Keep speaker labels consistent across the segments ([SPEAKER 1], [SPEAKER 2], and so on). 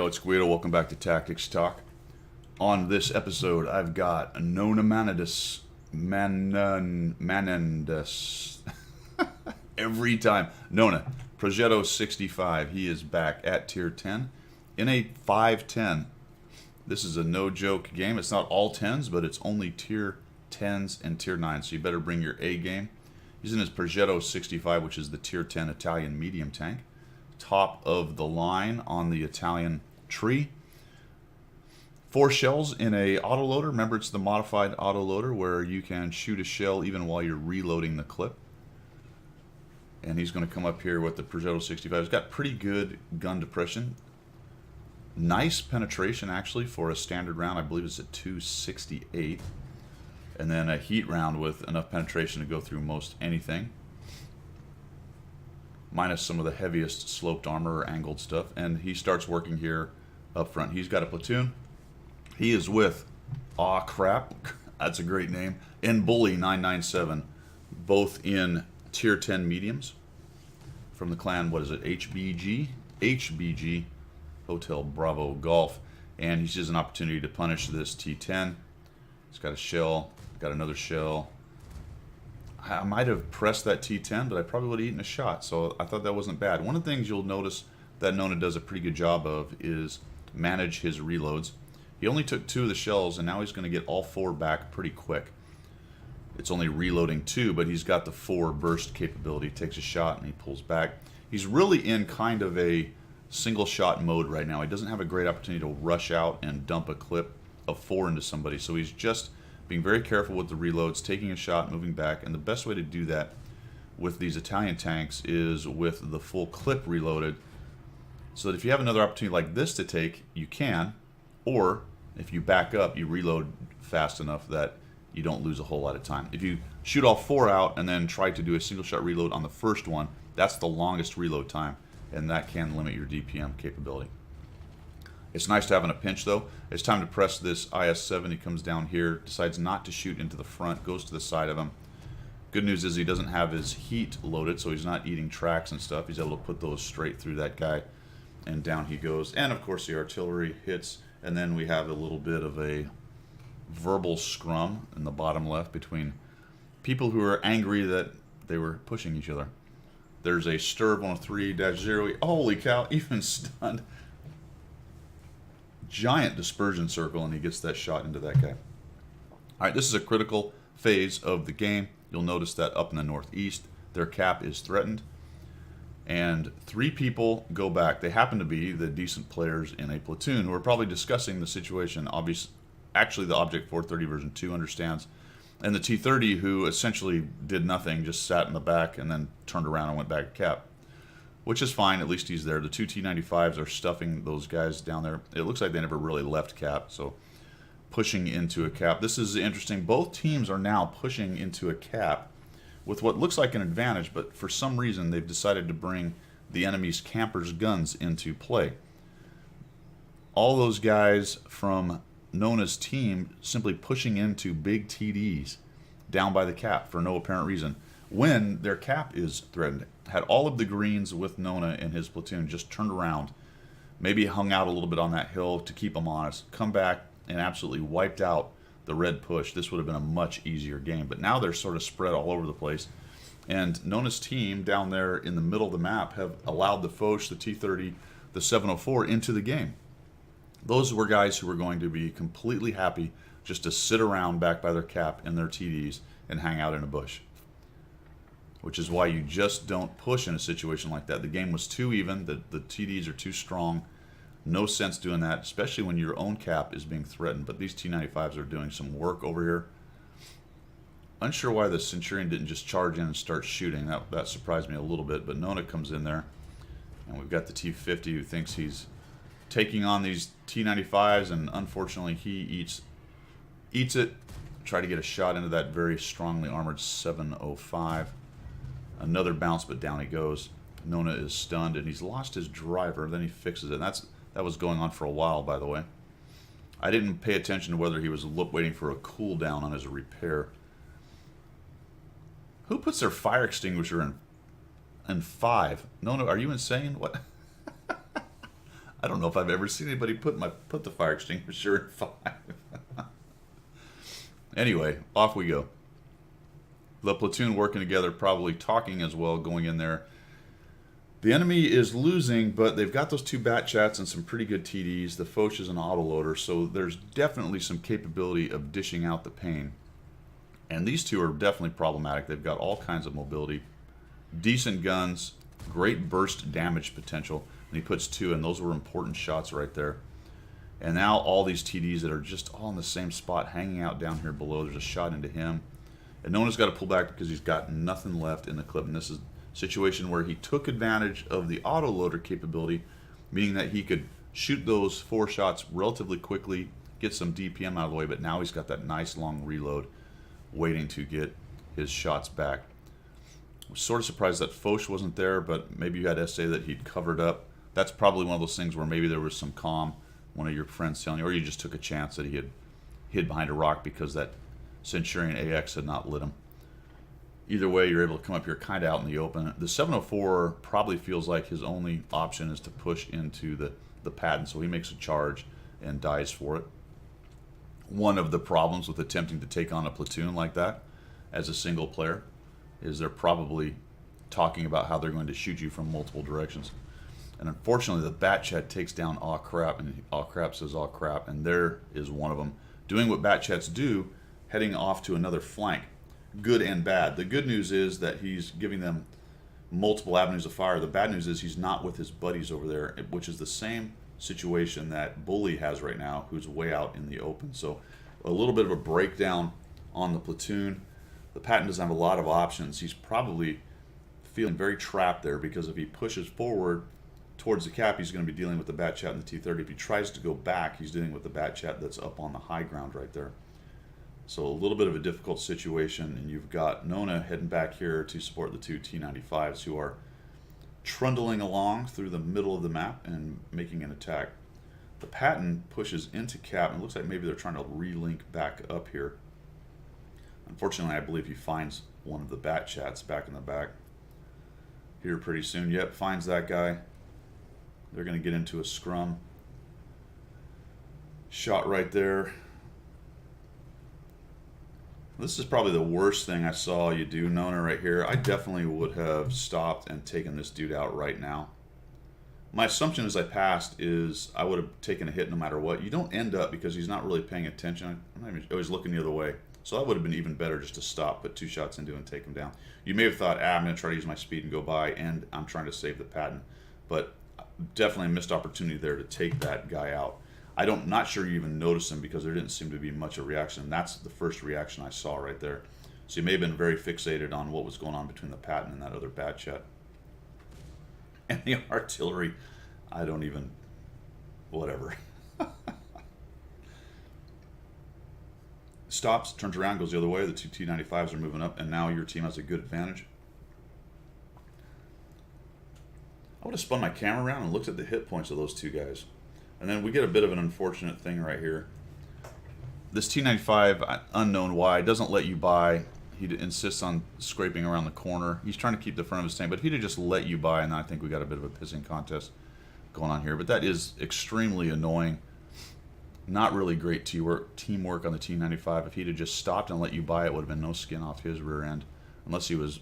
[SPEAKER 1] Yo, it's Guido. Welcome back to Tactics Talk. On this episode, I've got Nona Manendus. Every time. Nona, Progetto 65. He is back at Tier 10 in a 5-10. This is a no-joke game. It's not all 10s, but it's only Tier 10s and Tier 9s, so you better bring your A game. He's in his Progetto 65, which is the Tier 10 Italian medium tank. Top of the line on the Italian tree. 4 shells in a autoloader. Remember, it's the modified autoloader where you can shoot a shell even while you're reloading the clip. And he's going to come up here with the Progetto 65. He's got pretty good gun depression. Nice penetration, actually, for a standard round. I believe it's at 268. And then a heat round with enough penetration to go through most anything. Minus some of the heaviest sloped armor or angled stuff. And he starts working here up front. He's got a platoon. He is with, aw crap, that's a great name, and Bully 997, both in Tier 10 mediums. From the clan, what is it, HBG? HBG, Hotel Bravo Golf. And he sees an opportunity to punish this T10. He's got a shell, got another shell. I might have pressed that T10, but I probably would have eaten a shot, so I thought that wasn't bad. One of the things you'll notice that Nona does a pretty good job of is manage his reloads. He only took 2 of the shells, and now he's going to get all 4 back pretty quick. It's only reloading 2, but he's got the 4 burst capability. He takes a shot, and he pulls back. He's really in kind of a single-shot mode right now. He doesn't have a great opportunity to rush out and dump a clip of 4 into somebody, so he's just being very careful with the reloads, taking a shot, moving back, and the best way to do that with these Italian tanks is with the full clip reloaded, so that if you have another opportunity like this to take, you can, or if you back up, you reload fast enough that you don't lose a whole lot of time. If you shoot all 4 out and then try to do a single shot reload on the first one, that's the longest reload time, and that can limit your DPM capability. It's nice to have in a pinch, though. It's time to press this IS-7. He comes down here, decides not to shoot into the front, goes to the side of him. Good news is he doesn't have his heat loaded, so he's not eating tracks and stuff. He's able to put those straight through that guy, and down he goes. And, of course, the artillery hits, and then we have a little bit of a verbal scrum in the bottom left between people who are angry that they were pushing each other. There's a Sturb 103-0. Holy cow, even stunned. Giant dispersion circle, and he gets that shot into that guy. All right, this is a critical phase of the game. You'll notice that up in the northeast, their cap is threatened, and 3 people go back. They happen to be the decent players in a platoon who are probably discussing the situation. Actually, the Object 430 version 2 understands, and the T30, who essentially did nothing, just sat in the back and then turned around and went back to cap. Which is fine, at least he's there. The 2 T95s are stuffing those guys down there. It looks like they never really left cap, so pushing into a cap. This is interesting. Both teams are now pushing into a cap with what looks like an advantage, but for some reason they've decided to bring the enemy's campers' guns into play. All those guys from Nona's team simply pushing into big TDs down by the cap for no apparent reason when their cap is threatened. Had all of the greens with Nona and his platoon just turned around, maybe hung out a little bit on that hill to keep them honest, come back and absolutely wiped out the red push, this would have been a much easier game. But now they're sort of spread all over the place. And Nona's team down there in the middle of the map have allowed the Foch, the T-30, the 704 into the game. Those were guys who were going to be completely happy just to sit around back by their cap in their TDs and hang out in a bush. Which is why you just don't push in a situation like that. The game was too even, the TDs are too strong. No sense doing that, especially when your own cap is being threatened. But these T95s are doing some work over here. Unsure why the Centurion didn't just charge in and start shooting. That surprised me a little bit. But Nona comes in there, and we've got the T50 who thinks he's taking on these T95s, and unfortunately he eats it. Try to get a shot into that very strongly armored 705. Another bounce, but down he goes. Nona is stunned, and he's lost his driver. Then he fixes it. And that was going on for a while, by the way. I didn't pay attention to whether he was waiting for a cooldown on his repair. Who puts their fire extinguisher in 5? Nona, are you insane? What? I don't know if I've ever seen anybody put the fire extinguisher in 5. Anyway, off we go. The platoon working together, probably talking as well, going in there. The enemy is losing, but they've got those 2 bat chats and some pretty good TDs. The Foch is an autoloader, so there's definitely some capability of dishing out the pain. And these 2 are definitely problematic. They've got all kinds of mobility, decent guns, great burst damage potential. And he puts 2, and those were important shots right there. And now all these TDs that are just all in the same spot, hanging out down here below. There's a shot into him. And Nona's got to pull back because he's got nothing left in the clip. And this is situation where he took advantage of the autoloader capability, meaning that he could shoot those 4 shots relatively quickly, get some DPM out of the way, but now he's got that nice long reload waiting to get his shots back. I was sort of surprised that Foch wasn't there, but maybe you had to say that he'd covered up. That's probably one of those things where maybe there was some comm, one of your friends telling you, or you just took a chance that he had hid behind a rock because that Centurion AX had not lit him. Either way, you're able to come up here kind of out in the open. The 704 probably feels like his only option is to push into the Patton, so he makes a charge and dies for it. One of the problems with attempting to take on a platoon like that as a single player is they're probably talking about how they're going to shoot you from multiple directions. And unfortunately, the bat chat takes down Aw Crap, and Aw Crap says Aw Crap, and there is one of them doing what bat chats do, heading off to another flank. Good and bad. The good news is that he's giving them multiple avenues of fire. The bad news is he's not with his buddies over there, which is the same situation that Bully has right now, who's way out in the open. So a little bit of a breakdown on the platoon. The Patton doesn't have a lot of options. He's probably feeling very trapped there because if he pushes forward towards the cap, he's going to be dealing with the bat chat and the T-30. If he tries to go back, he's dealing with the bat chat that's up on the high ground right there. So a little bit of a difficult situation, and you've got Nona heading back here to support the 2 T-95s who are trundling along through the middle of the map and making an attack. The Patton pushes into cap, and it looks like maybe they're trying to relink back up here. Unfortunately, I believe he finds one of the bat chats back in the back here pretty soon. Yep, finds that guy. They're going to get into a scrum. Shot right there. This is probably the worst thing I saw you do, Nona, right here. I definitely would have stopped and taken this dude out right now. My assumption as I passed is I would have taken a hit no matter what. You don't end up because he's not really paying attention. I'm not even always looking the other way. So that would have been even better just to stop, put 2 shots into and take him down. You may have thought, I'm going to try to use my speed and go by, and I'm trying to save the Patton. But definitely a missed opportunity there to take that guy out. Not sure you even noticed him because there didn't seem to be much of a reaction. And that's the first reaction I saw right there. So you may have been very fixated on what was going on between the Patton and that other bat chat. And the artillery, I don't even, whatever. Stops, turns around, goes the other way. The 2 T-95s are moving up, and now your team has a good advantage. I would have spun my camera around and looked at the hit points of those 2 guys. And then we get a bit of an unfortunate thing right here. This T-95, unknown why, doesn't let you by. He insists on scraping around the corner. He's trying to keep the front of his tank, but if he'd have just let you by, and I think we got a bit of a pissing contest going on here. But that is extremely annoying. Not really great teamwork on the T-95. If he'd have just stopped and let you by, it would have been no skin off his rear end. Unless he was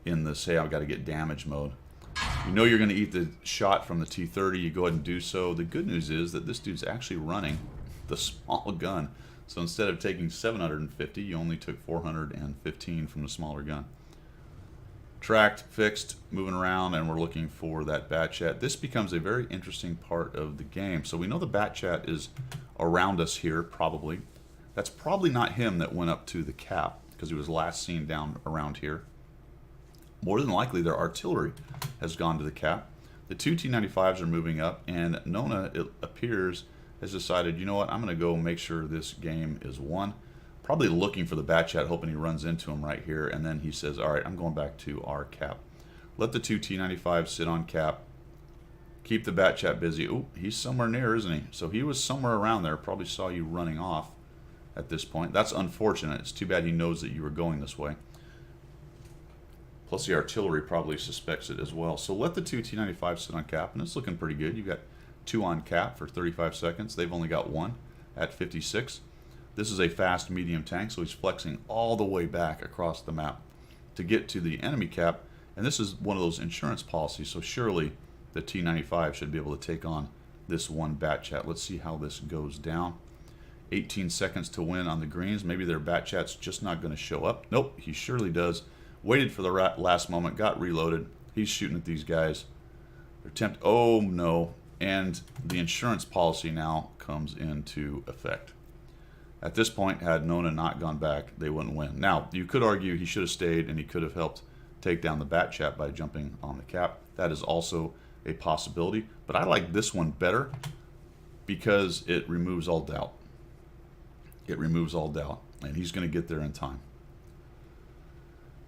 [SPEAKER 1] in the, say, I've got to get damage mode. You know you're going to eat the shot from the T-30, you go ahead and do so. The good news is that this dude's actually running the small gun. So instead of taking 750, you only took 415 from the smaller gun. Tracked, fixed, moving around, and we're looking for that bat chat. This becomes a very interesting part of the game. So we know the bat chat is around us here, probably. That's probably not him that went up to the cap, because he was last seen down around here. More than likely, their artillery has gone to the cap. The 2 T-95s are moving up, and Nona, it appears, has decided, you know what, I'm going to go make sure this game is won. Probably looking for the bat chat, hoping he runs into him right here, and then he says, all right, I'm going back to our cap. Let the 2 T-95s sit on cap. Keep the bat chat busy. Oh, he's somewhere near, isn't he? So he was somewhere around there, probably saw you running off at this point. That's unfortunate. It's too bad he knows that you were going this way. Plus the artillery probably suspects it as well. So let the 2 T-95s sit on cap, and it's looking pretty good. You've got 2 on cap for 35 seconds. They've only got 1 at 56. This is a fast medium tank, so he's flexing all the way back across the map to get to the enemy cap. And this is one of those insurance policies, so surely the T95 should be able to take on this one bat chat. Let's see how this goes down. 18 seconds to win on the greens. Maybe their bat chat's just not going to show up. Nope, he surely does. Waited for the last moment, got reloaded. He's shooting at these guys. Oh no. And the insurance policy now comes into effect. At this point, had Nona not gone back, they wouldn't win. Now, you could argue he should have stayed and he could have helped take down the bat chat by jumping on the cap. That is also a possibility. But I like this one better because it removes all doubt. It removes all doubt. And he's going to get there in time.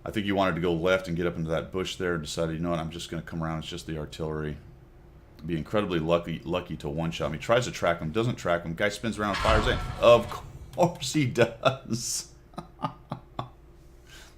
[SPEAKER 1] I think he wanted to go left and get up into that bush there. Decided, you know what, I'm just going to come around. It's just the artillery. Be incredibly lucky to one-shot him. He tries to track him, doesn't track him. Guy spins around, fires in. Of course he does.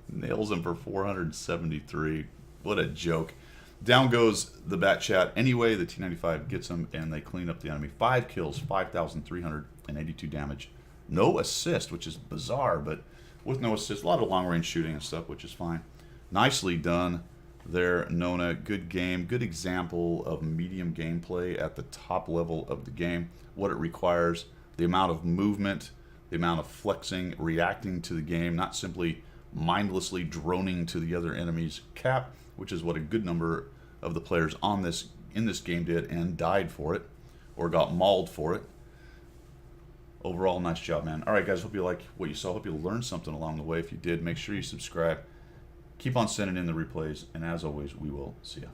[SPEAKER 1] Nails him for 473. What a joke. Down goes the bat chat. Anyway, the T95 gets him, and they clean up the enemy. 5 kills, 5,382 damage. No assist, which is bizarre, but with no assist, a lot of long-range shooting and stuff, which is fine. Nicely done there, Nona. Good game, good example of medium gameplay at the top level of the game. What it requires, the amount of movement, the amount of flexing, reacting to the game, not simply mindlessly droning to the other enemy's cap, which is what a good number of the players in this game did and died for it or got mauled for it. Overall, nice job, man. All right, guys, hope you like what you saw. Hope you learned something along the way. If you did, make sure you subscribe. Keep on sending in the replays, and as always, we will see you.